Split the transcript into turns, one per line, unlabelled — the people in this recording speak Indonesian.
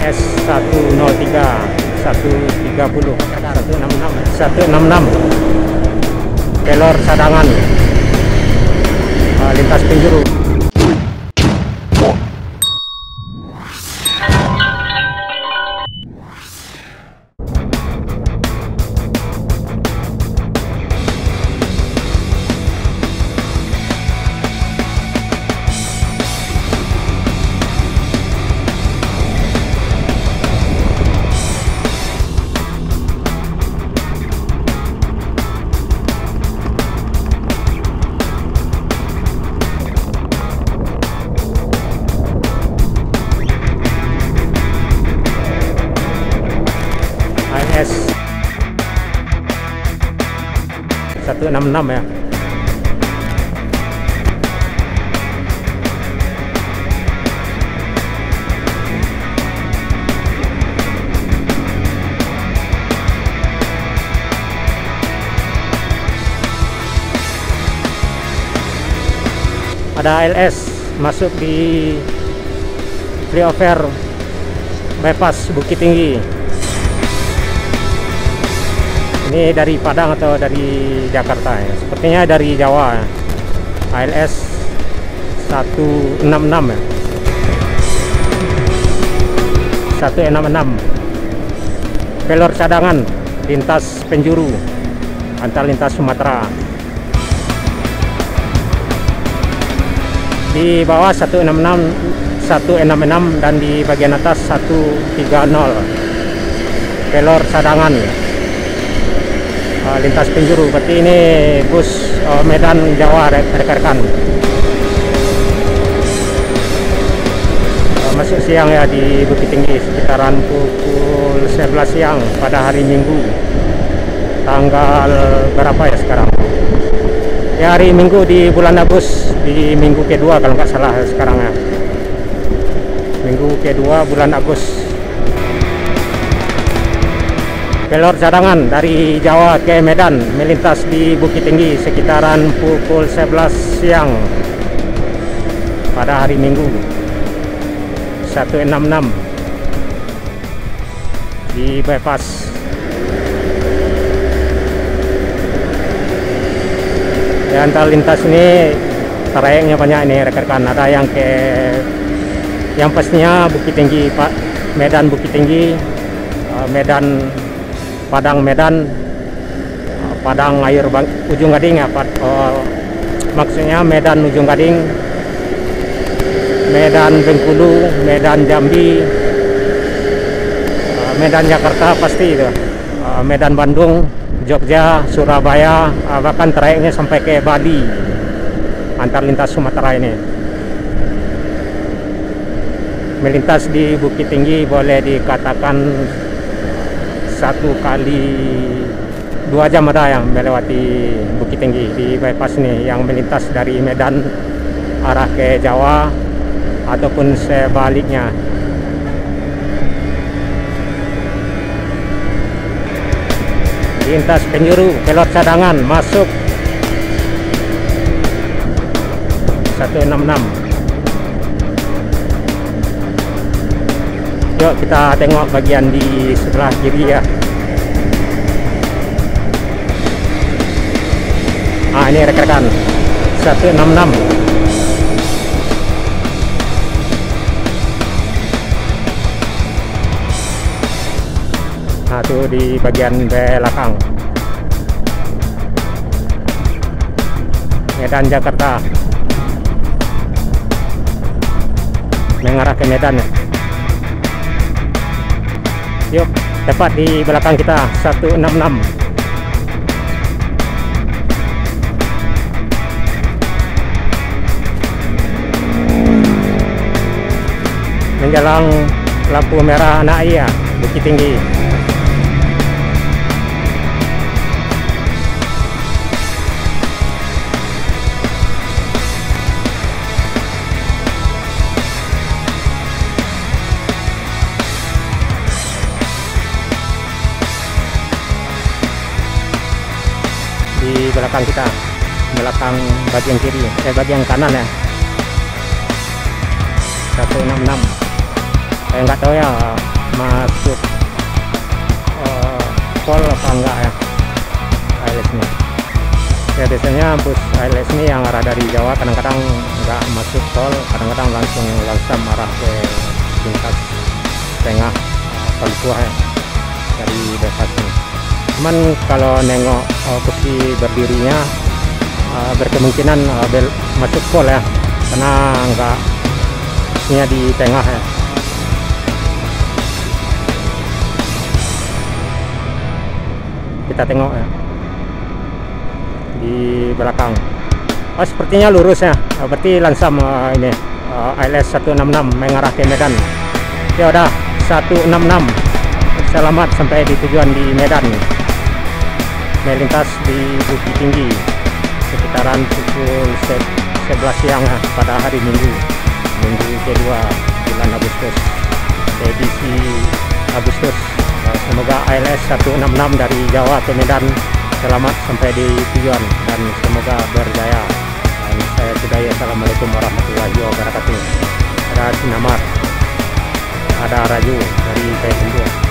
ALS 103 130 166 pelor cadangan lintas penjuru. ALS 166 ya. Ada ALS masuk di flyover bypass Bukit Tinggi. Ini dari Padang atau dari Jakarta ya? Sepertinya dari Jawa ya. ALS 166 ya. 166 pelor cadangan lintas penjuru antar lintas Sumatera. Di bawah 166 dan di bagian atas 130 pelor cadangan lintas penjuru. Berarti ini bus Medan Jawa rekan-rekan. Masuk siang ya di Bukit Tinggi sekitaran pukul 11 siang pada hari Minggu. Tanggal berapa ya sekarang? Ya hari Minggu di bulan Agustus, di minggu kedua kalau nggak salah sekarang ya. Minggu kedua bulan Agustus. Pelor cadangan dari Jawa ke Medan melintas di Bukit Tinggi sekitaran pukul 11 siang pada hari Minggu 166 di bypass. Di antara lintas ini trayeknya banyak ini rekan-rekan. Ada yang pastinya Bukit Tinggi Pak, Medan Bukit Tinggi, Medan Padang Medan, Padang Air Ujung Gading ya, maksudnya Medan Ujung Gading, Medan Bengkulu, Medan Jambi, Medan Jakarta pasti itu, Medan Bandung, Jogja, Surabaya, bahkan trayeknya sampai ke Bali antar lintas Sumatera ini. Melintas di Bukit Tinggi boleh dikatakan 1 kali 2 jam ada yang melewati Bukit Tinggi di bypass ini, yang melintas dari Medan arah ke Jawa ataupun sebaliknya. Lintas penjuru pelor cadangan masuk 166. Yuk kita tengok bagian di sebelah kiri ya. Ini rekan-rekan 166. Nah tuh di bagian belakang Medan Jakarta mengarah ke Medan ya. Yuk, tepat di belakang kita 166. Menjelang lampu merah anak iya Bukit Tinggi. Di belakang kita, belakang bagian kiri, bagian kanan ya, 166. Saya nggak tahu ya masuk pol apa enggak ya ALS ini. Ya biasanya bus ALS ini yang arah dari Jawa kadang-kadang nggak masuk tol, kadang-kadang langsung arah ke lintas tengah Palupuah ya, dari Depas ini. Cuman kalau nengok posisi berdirinya berkemungkinan masuk pol ya, karena nggak busnya di tengah ya. Kita tengok ya di belakang. Sepertinya lurus ya, berarti langsam ini ALS 166 mengarah ke Medan. Ya udah 166, selamat sampai di tujuan di Medan. Melintas di Bukit Tinggi sekitaran pukul 11 siang ya, pada hari Minggu kedua bulan Agustus, edisi Agustus. Semoga ALS 166 dari Jawa ke Medan selamat sampai di tujuan dan semoga berjaya. Dan saya sudahi, assalamualaikum warahmatullahi wabarakatuh. Ada Sinamar, ada Raju dari Taiwan.